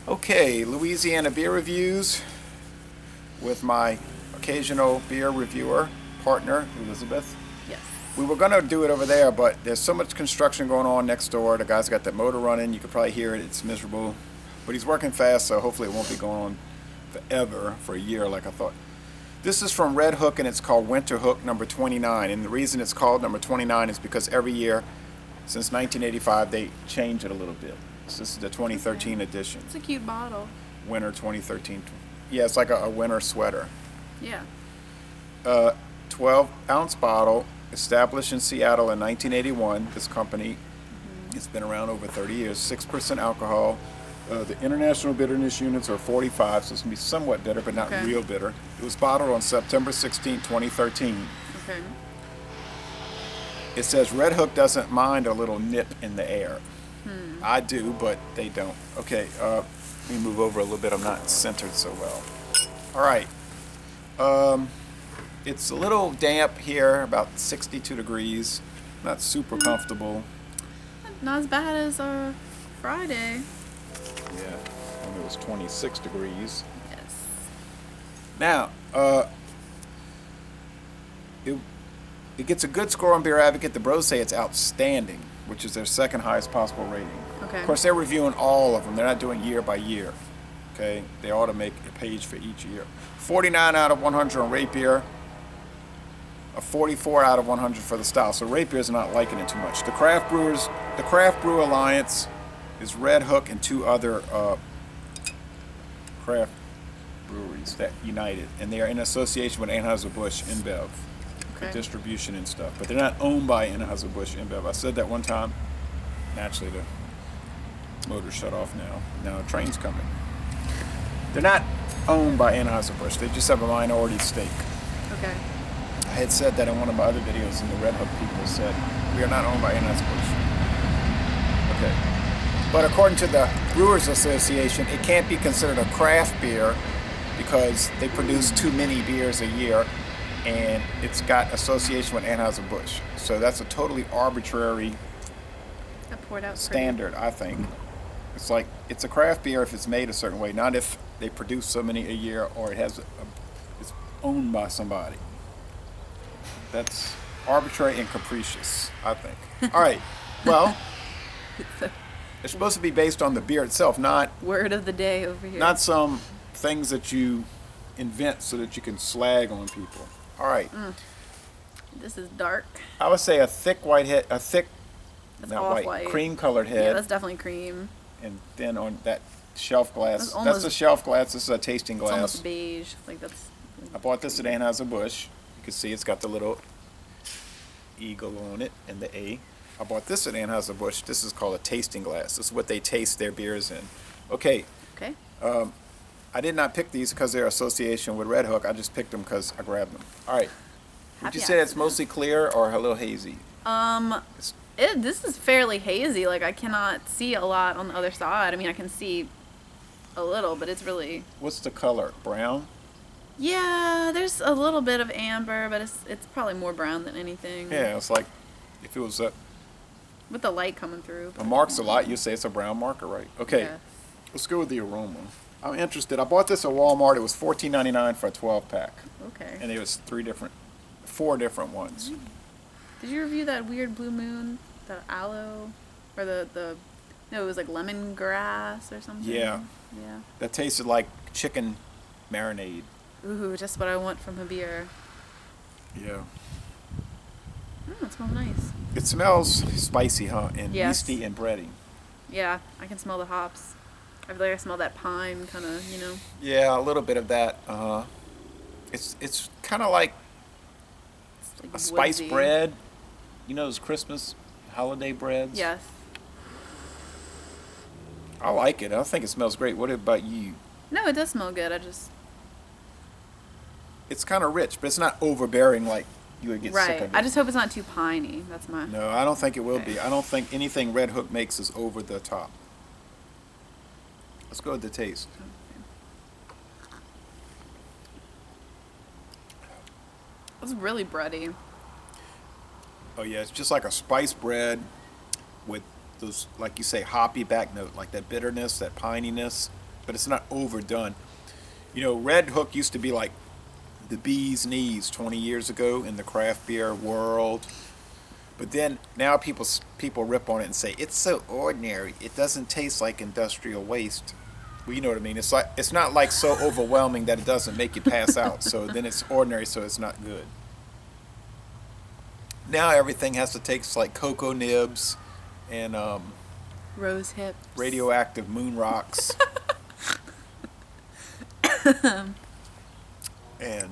Okay, Louisiana beer reviews with my occasional beer reviewer partner, Elizabeth. Yes. We were going to do it over there, but there's so much construction going on next door. The guy's got that motor running. You could probably hear it. It's miserable. But he's working fast, so hopefully it won't be going on forever, for a year like I thought. This is from Red Hook, and it's called Winter Hook number 29. And the reason it's called number 29 is because every year since 1985 they change it a little bit. So this is the 2013 Okay. edition. It's a cute bottle. Winter 2013. Yeah, it's like a winter sweater. Yeah. 12-ounce bottle, established in Seattle in 1981. This company, it's been around over 30 years. 6% alcohol. The international bitterness units are 45, so it's going to be somewhat bitter, but not Okay. real bitter. It was bottled on September 16, 2013. Okay. It says Red Hook doesn't mind a little nip in the air. I do, but they don't. Okay, let me move over a little bit. I'm not centered so well. All right. It's a little damp here, about 62 degrees. Not super comfortable. Not as bad as Friday. Yeah, when it was 26 degrees. Yes. Now, it gets a good score on Beer Advocate. The bros say it's outstanding, which is their second highest possible rating. Okay. Of course, they're reviewing all of them. They're not doing year by year. Okay, they ought to make a page for each year. 49 out of 100 on Rate Beer. A 44 out of 100 for the style. So Rate Beer's not liking it too much. The Craft Brew Alliance is Red Hook and two other craft breweries that united, and they are in association with Anheuser-Busch InBev for Okay. distribution and stuff. But they're not owned by Anheuser-Busch InBev. I said that one time. Naturally, the motor shut off now. Now the train's coming. They're not owned by Anheuser-Busch. They just have a minority stake. Okay. I had said that in one of my other videos, and the Red Hook people said, we are not owned by Anheuser-Busch. Okay. But according to the Brewers Association, it can't be considered a craft beer because they produce too many beers a year, and it's got association with Anheuser-Busch. So that's a totally arbitrary I poured out pretty. standard, I think. It's like, it's a craft beer if it's made a certain way, not if they produce so many a year or it's owned by somebody. That's arbitrary and capricious, I think. All right, well, it's supposed to be based on the beer itself, not Word of the day over here. some things that you invent so that you can slag on people. All right, This is dark. I would say a thick white head, That's not off white, white. cream-colored Yeah, head, that's definitely cream. and then on that shelf glass. That's That's almost- a shelf glass. This is a tasting It's almost glass. beige. Like that's. I bought this at Anheuser-Busch. You can see it's got the little eagle on it and the A. I bought this at Anheuser-Busch. This is called a tasting glass. This is what they taste their beers in. Okay, Okay. I did not pick these because they're association with Red Hook. I just picked them because I grabbed them. All right. Would Happy you say it's accident. mostly clear or a little hazy? It's- This is fairly hazy. Like I cannot see a lot on the other side. I mean, I can see a little, but it's really. What's the color? Brown? Yeah, there's a little bit of amber, but it's probably more brown than anything. Yeah, it's like if it was With the light coming through. a but- mark's a lot, you say it's a brown marker, right? Okay. Yeah. Let's go with the aroma. I'm interested. I bought this at Walmart. It was $14.99 for a 12-pack. Okay. And it was four different ones. Did you review that weird blue moon, the aloe, or no, it was like lemongrass or something. Yeah. Yeah. That tasted like chicken marinade. Ooh, just what I want from a beer. Yeah. It smells nice. It smells spicy, huh? And Yes. yeasty and bready. Yeah, I can smell the hops. I feel like I smell that pine kind of. Yeah, a little bit of that. It's kind of like It's like a spice woodsy. bread. You know those Christmas holiday breads? Yes. I like it. I think it smells great. What about you? No, it does smell good. It's kind of rich, but it's not overbearing like you would get sick Right. of it. I just hope it's not too piney. That's my. No, I don't think it will Okay. be. I don't think anything Red Hook makes is over the top. Let's go with the taste. It's really bready. Oh yeah, it's just like a spice bread with those, like you say, hoppy back note, like that bitterness, that pininess. but it's not overdone. You know, Red Hook used to be like the bee's knees 20 years ago in the craft beer world. But then now people rip on it and say it's so ordinary. It doesn't taste like industrial waste. Well, you know what I mean. It's not like so overwhelming that it doesn't make you pass out. So then it's ordinary, so it's not good. Now everything has to taste like cocoa nibs and Rose hips. radioactive moon rocks. And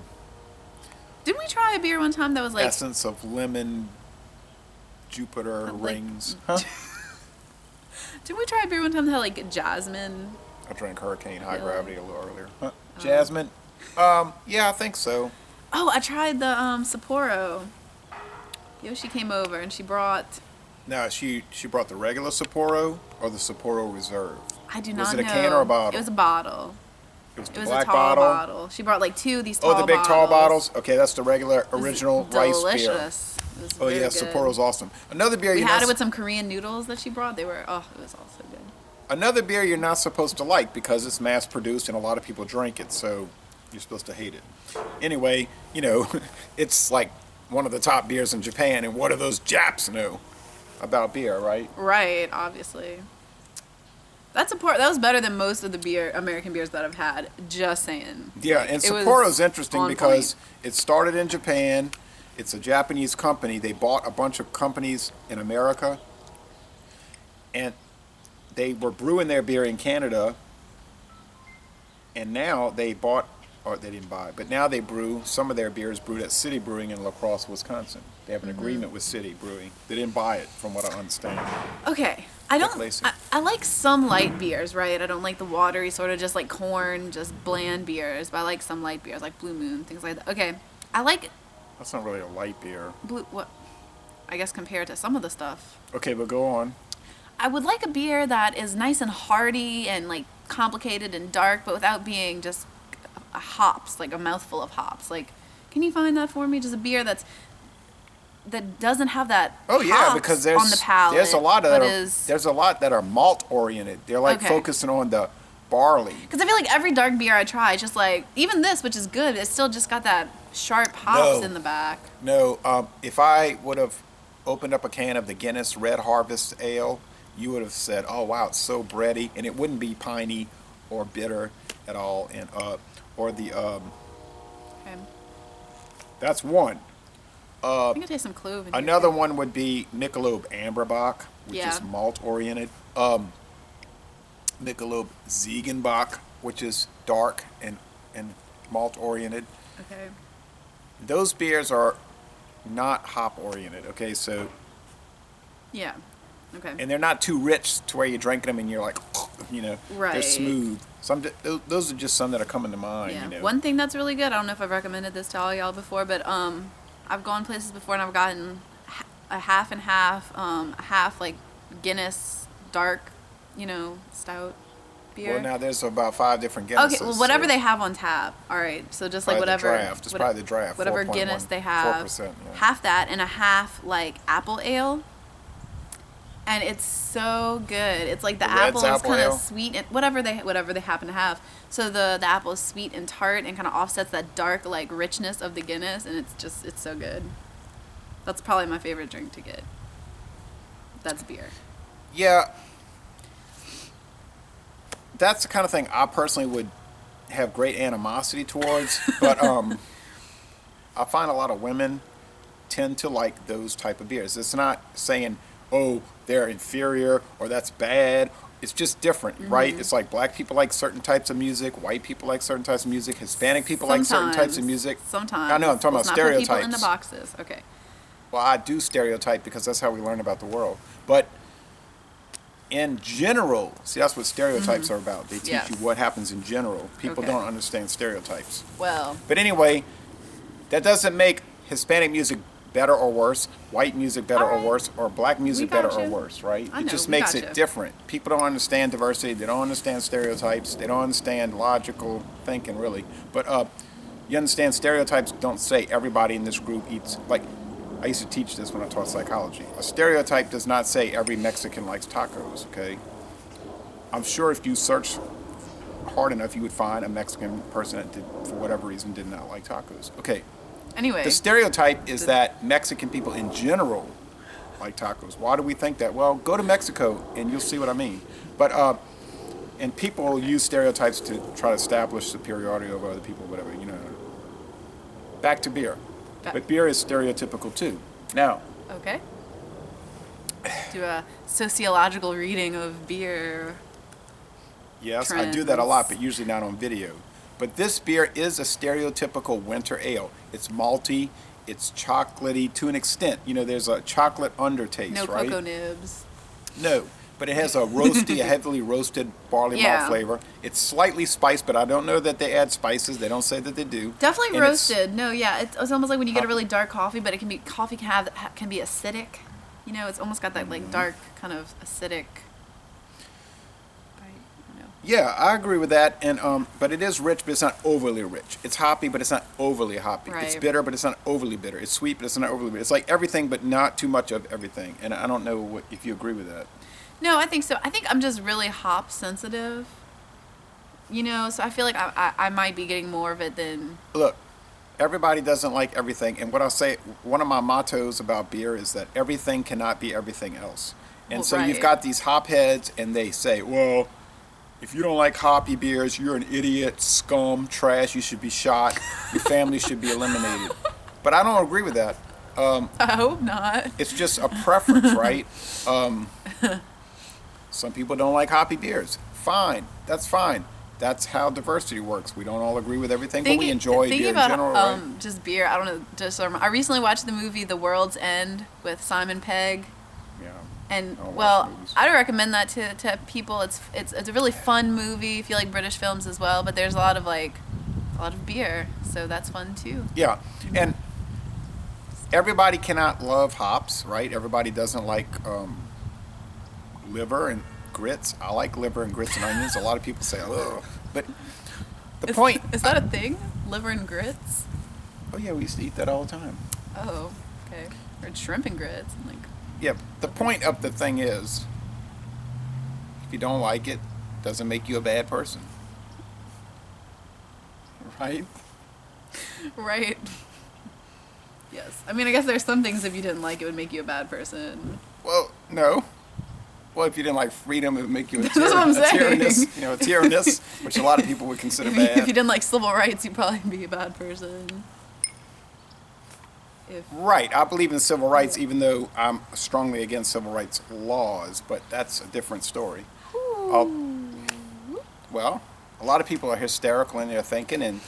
Didn't we try a beer one time that was like essence of lemon Jupiter rings. Huh? Didn't we try a beer one time that had like jasmine? I drank Hurricane High Yeah. Gravity a little earlier. Huh? Jasmine? Yeah, I think so. Oh, I tried the Sapporo. Yoshi came over and she brought. Now, she brought the regular Sapporo or the Sapporo Reserve? I do Was not it a know. can or a bottle? It was a bottle. It was the It was black a tall bottle. She brought like two of these tall Oh, the big bottles. tall bottles? Okay, that's the regular It was original rice beer. delicious. It was Oh, very yeah, good. Sapporo's awesome. Another beer We you're had not it with some Korean noodles that she brought. It was also good. Another beer you're not supposed to like because it's mass produced and a lot of people drink it, so you're supposed to hate it. Anyway, you know, it's like one of the top beers in Japan, and what do those Japs know about beer, right? Right, obviously. That was better than most of the American beers that I've had. Just saying. Yeah, and It was Sapporo's interesting on because point. it started in Japan. It's a Japanese company. They bought a bunch of companies in America, and they were brewing their beer in Canada, and now they bought, or they didn't buy, but now they brew, some of their beers brewed at City Brewing in La Crosse, Wisconsin. They have an agreement with City Brewing. They didn't buy it, from what I understand. Okay. Lacey. I like some light beers, right? I don't like the watery sort of just like corn, just bland beers, but I like some light beers like Blue Moon, things like that. Okay. I like That's not really a light beer. what I guess compared to some of the stuff. Okay, but go on. I would like a beer that is nice and hearty and like complicated and dark, but without being just a hops, like a mouthful of hops. Like, can you find that for me? Just a beer that doesn't have that. Oh yeah, hops because on the palate. there's a lot but there's a lot that are malt oriented. They're like Okay. focusing on the barley. Because I feel like every dark beer I try, just like even this, which is good, it's still just got that sharp hops No. in the back. No, if I would have opened up a can of the Guinness Red Harvest Ale, you would have said, "Oh wow, it's so bready," and it wouldn't be piney or bitter at all. And or the Okay. that's one. I think I taste some clove in here. Another one would be Michelob Amberbach, which Yeah. is malt oriented. Michelob Ziegenbach, which is dark and malt oriented. Okay. Those beers are not hop oriented. Okay, so Yeah. Okay. and they're not too rich to where you're drinking them and you're like, you know, they're Right. smooth. Those are just some that are coming to mind. Yeah. You know. One thing that's really good, I don't know if I've recommended this to all y'all before, but I've gone places before and I've gotten a half and half, a half like Guinness dark, stout beer. Well, now there's about 5 different Guinnesses. Okay, well, whatever so they have on tap. All right, so just like probably the whatever. draft. It's probably the draft. Whatever 4.1, Guinness they have. 4%, yeah. Half that and a half like apple ale. And it's so good. It's like the The Red's apple is apple kind ale? of sweet and whatever they happen to have. So the apple is sweet and tart and kind of offsets that dark like richness of the Guinness, and it's so good. That's probably my favorite drink to get. That's beer. Yeah. That's the kind of thing I personally would have great animosity towards, but I find a lot of women tend to like those type of beers. It's not saying, oh, they're inferior or that's bad. It's just different, right? It's like black people like certain types of music, white people like certain types of music, Hispanic people like certain types of music. Sometimes. I know, I'm talking Let's about not stereotypes. Put people in the boxes. Okay. Well, I do stereotype because that's how we learn about the world. But in general, see, that's what stereotypes are about. They teach Yes. you what happens in general. People Okay. don't understand stereotypes. Well, But anyway, that doesn't make Hispanic music better or worse, white music better or Alright. worse, or black music We better gotcha. or worse, right? I It know, just we makes gotcha. it different. People don't understand diversity. They don't understand stereotypes. They don't understand logical thinking, really. But you understand stereotypes don't say everybody in this group eats, like, I used to teach this when I taught psychology. A stereotype does not say every Mexican likes tacos, okay? I'm sure if you search hard enough, you would find a Mexican person that did, for whatever reason, did not like tacos. Okay. Anyway. The stereotype is that Mexican people in general like tacos. Why do we think that? Well, go to Mexico and you'll see what I mean. But and people use stereotypes to try to establish superiority over other people, whatever, you know. Back to beer. But beer is stereotypical too. Now. Okay. Do a sociological reading of beer. Yes, trends. I do that a lot, but usually not on video. But this beer is a stereotypical winter ale. It's malty, it's chocolatey to an extent. You know, there's a chocolate undertaste, no right? No cocoa nibs. No, but it has a roasty, a heavily roasted barley malt flavor. It's slightly spiced, but I don't know that they add spices. They don't say that they do. Definitely and roasted. No, yeah, it's almost like when you get a really dark coffee, but it can be can be acidic. You know, it's almost got that like dark kind of acidic. Yeah, I agree with that, and but it is rich, but it's not overly rich. It's hoppy, but it's not overly hoppy. Right. It's bitter, but it's not overly bitter. It's sweet, but it's not overly bitter. It's like everything, but not too much of everything. And I don't know if you agree with that. No, I think so. I think I'm just really hop sensitive. You know, so I feel like I might be getting more of it than. Look, everybody doesn't like everything, and what I'll say, one of my mottos about beer is that everything cannot be everything else. And so you've got these hop heads, and they say, well, if you don't like hoppy beers, you're an idiot, scum, trash, you should be shot, your family should be eliminated. But I don't agree with that. I hope not. It's just a preference, right? Some people don't like hoppy beers. Fine, that's fine. That's how diversity works. We don't all agree with everything, but we enjoy beer in general, right? Just beer, I don't know, I recently watched the movie The World's End with Simon Pegg. Yeah. And well, I recommend that to people. It's a really fun movie if you like British films as well. But there's a lot of beer, so that's fun too. Yeah, and everybody cannot love hops, right? Everybody doesn't like liver and grits. I like liver and grits and onions. A lot of people say, ugh. But the point is that a thing? Liver and grits? Oh yeah, we used to eat that all the time. Oh, okay. Or shrimp and grits, like. Yeah, the point of the thing is, if you don't like it, doesn't make you a bad person. Right? Right. Yes. I mean, I guess there's some things if you didn't like it would make you a bad person. Well, no. Well, if you didn't like freedom, it would make you a, That's what I'm saying. tyrannous, a tyrannous, which a lot of people would consider bad. If you didn't like civil rights, you'd probably be a bad person. Right. I believe in civil rights, even though I'm strongly against civil rights laws, but that's a different story. Well, a lot of people are hysterical in their thinking, and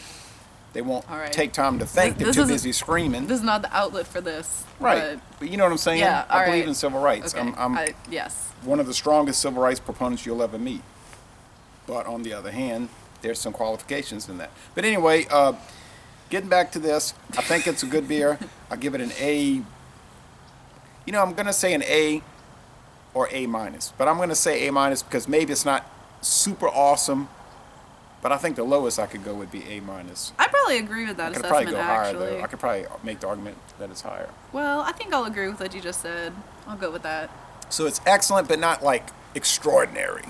they won't take time to think. They're too busy screaming. This is not the outlet for this. Right. But you know what I'm saying? Yeah, I believe in civil rights. Okay. Yes. One of the strongest civil rights proponents you'll ever meet. But on the other hand, there's some qualifications in that. But anyway, getting back to this, I think it's a good beer. I give it an A. I'm going to say an A or A minus. But I'm going to say A minus because maybe it's not super awesome. But I think the lowest I could go would be A minus. I probably agree with that assessment, I could probably go higher, actually. though. I could probably make the argument that it's higher. Well, I think I'll agree with what you just said. I'll go with that. So it's excellent, but not, like, extraordinary.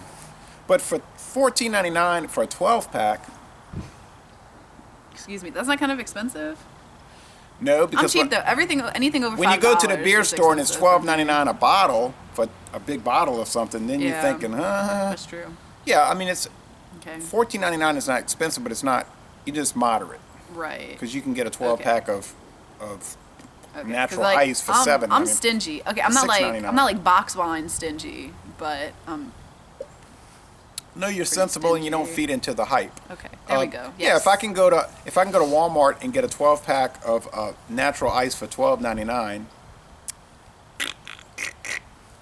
But for $14.99 for a 12-pack... Excuse me, that's not kind of expensive? No, because... I'm cheap, though. Anything over $5 when you go to the beer store and it's expensive. $12.99 a bottle, for a big bottle of something, then you're thinking, That's true. Yeah, I mean, it's... Okay. $14.99 is not expensive, but it's not... You just moderate. Right. Because you can get a 12-pack of natural like, ice for $7. I'm stingy. Okay, I'm not like box wine stingy, but no, you're sensible and you don't feed into the hype. Okay, there we go. Yes. Yeah, if I can go to Walmart and get a 12-pack of natural ice for $12.99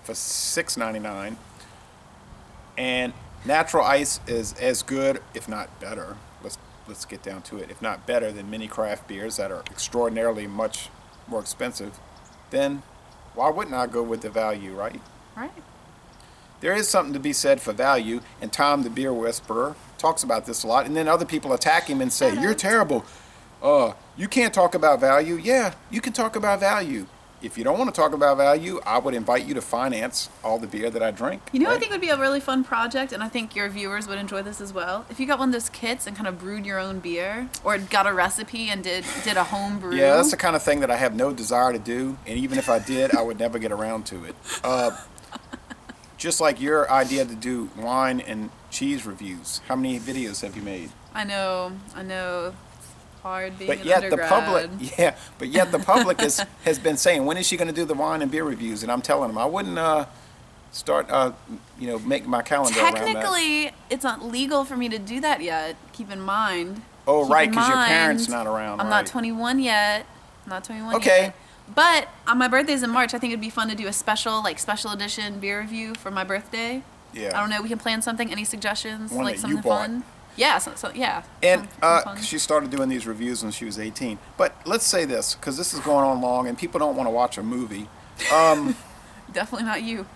for $6.99, and natural ice is as good, if not better. Let's get down to it. If not better than many craft beers that are extraordinarily much more expensive, then why wouldn't I go with the value, right? Right. There is something to be said for value, and Tom, the beer whisperer, talks about this a lot, and then other people attack him and say, you're terrible. You can't talk about value. Yeah, you can talk about value. if you don't want to talk about value, I would invite you to finance all the beer that I drink. You know, what I right? think would be a really fun project, and I think your viewers would enjoy this as well. If you got one of those kits and kind of brewed your own beer, or got a recipe and did a home brew. Yeah, that's the kind of thing that I have no desire to do, and even if I did, I would never get around to it. Just like your idea to do wine and cheese reviews. How many videos have you made? I know. It's hard being But an yet undergrad. the public has been saying, when is she going to do the wine and beer reviews? And I'm telling them I wouldn't start make my calendar around that. Technically, it's not legal for me to do that yet. Keep in mind. Oh, Keep right, in because your mind, parents not around. I'm right. not 21 yet. I'm not 21 Okay. yet. But on my birthday's in March. I think it'd be fun to do a special edition beer review for my birthday. Yeah. I don't know. We can plan something. Any suggestions? One like that something you bought. fun? Yeah. Yeah. And something fun. she started doing these reviews when she was 18. But let's say this, because this is going on long, and people don't want to watch a movie. Definitely not you.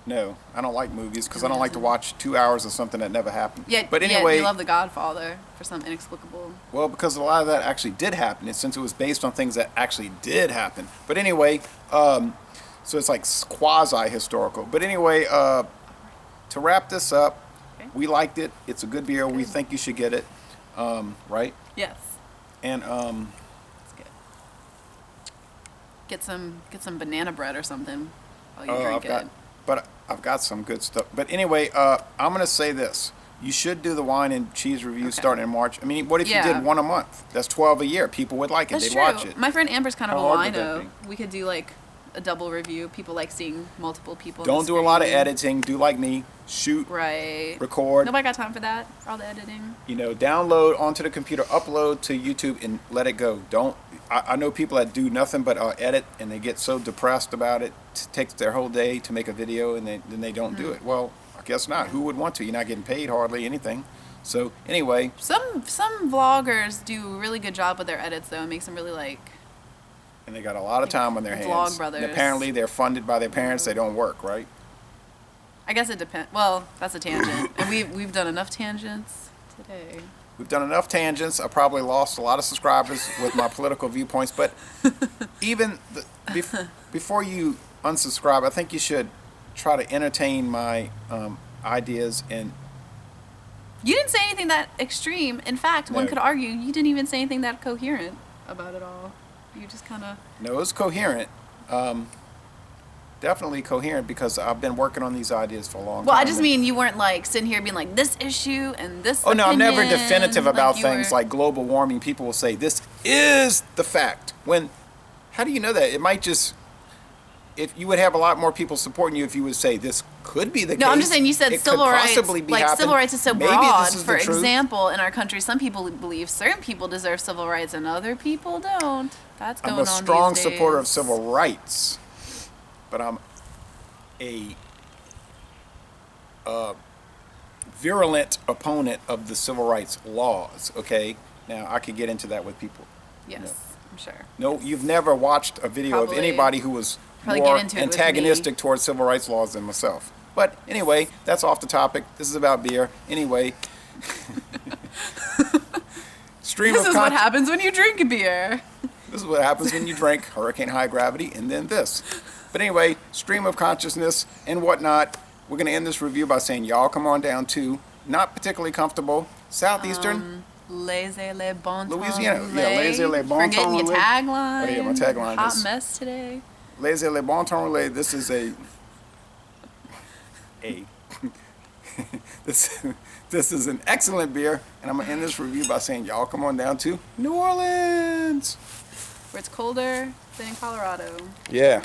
No, I don't like movies because I don't like to watch 2 hours of something that never happened. Yeah. But yeah, anyway, you love The Godfather for some inexplicable. well, because a lot of that actually did happen, and since it was based on things that actually did happen. But anyway, so it's like quasi-historical. But anyway, to wrap this up, Okay. we liked it. It's a good beer. We think you should get it, right? Yes. And It's good. Get some banana bread or something while you drink I've got some good stuff. But anyway, I'm going to say this. You should do the wine and cheese review starting in March. I mean, what if you Yeah. did one a month? That's 12 a year. People would like it. That's They'd true. watch it. My friend Amber's kind of How a hard would that wino. We could do like a double review. People like seeing multiple people. on Don't the do a lot of screen. editing. Do like me. Shoot, Right. record, Nobody got time for that. For all the editing. download onto the computer, upload to YouTube, and let it go. I know people that do nothing but edit, and they get so depressed about it. It takes their whole day to make a video, and then they don't do it. Well, I guess not. Who would want to? You're not getting paid hardly anything. So anyway, Some vloggers do a really good job with their edits though. It makes them really like. and they got a lot of time on their hands. Vlogbrothers. And apparently, they're funded by their parents. They don't work, right? I guess it depends. Well, that's a tangent, and we've done enough tangents today. We've done enough tangents. I probably lost a lot of subscribers with my political viewpoints, but even before you unsubscribe, I think you should try to entertain my ideas. And You didn't say anything that extreme. In fact, one No. could argue you didn't even say anything that coherent about it all. You just kind of. no, it's coherent. Definitely coherent because I've been working on these ideas for a long time. Well, I just mean you weren't like sitting here being like this issue and this. Oh no, I'm never opinion. definitive about you things were- like global warming. People will say this is the fact. When, how do you know that? It might just, if you would have a lot more people supporting you if you would say this could be the case. No, I'm just saying you said It civil could rights. possibly be Like happen. civil rights is so Maybe broad. this is For the truth. example, in our country, some people believe certain people deserve civil rights and other people don't. That's going I'm on a strong these supporter of days. civil rights, but I'm a virulent opponent of the civil rights laws. Okay, now I could get into that with people. Yes, No. I'm sure. No, you've never watched a video Probably- of anybody who was probably more get into it with antagonistic towards civil rights laws than myself. But anyway, that's off the topic. This is about beer. Anyway, stream This of is what consci- happens when you drink beer. This is what happens when you drink hurricane high gravity and then this. But anyway, stream of consciousness and whatnot. We're going to end this review by saying y'all come on down to not particularly comfortable southeastern Laissez les bon temps Louisiana. rouler. Yeah, laissez les bon temps Forgetting your rouler. tagline. Oh, yeah, my tagline Hot is- mess today. Laissez les bon temps rouler. This is this is an excellent beer, and I'm gonna end this review by saying y'all come on down to New Orleans. Where it's colder than in Colorado. Yeah.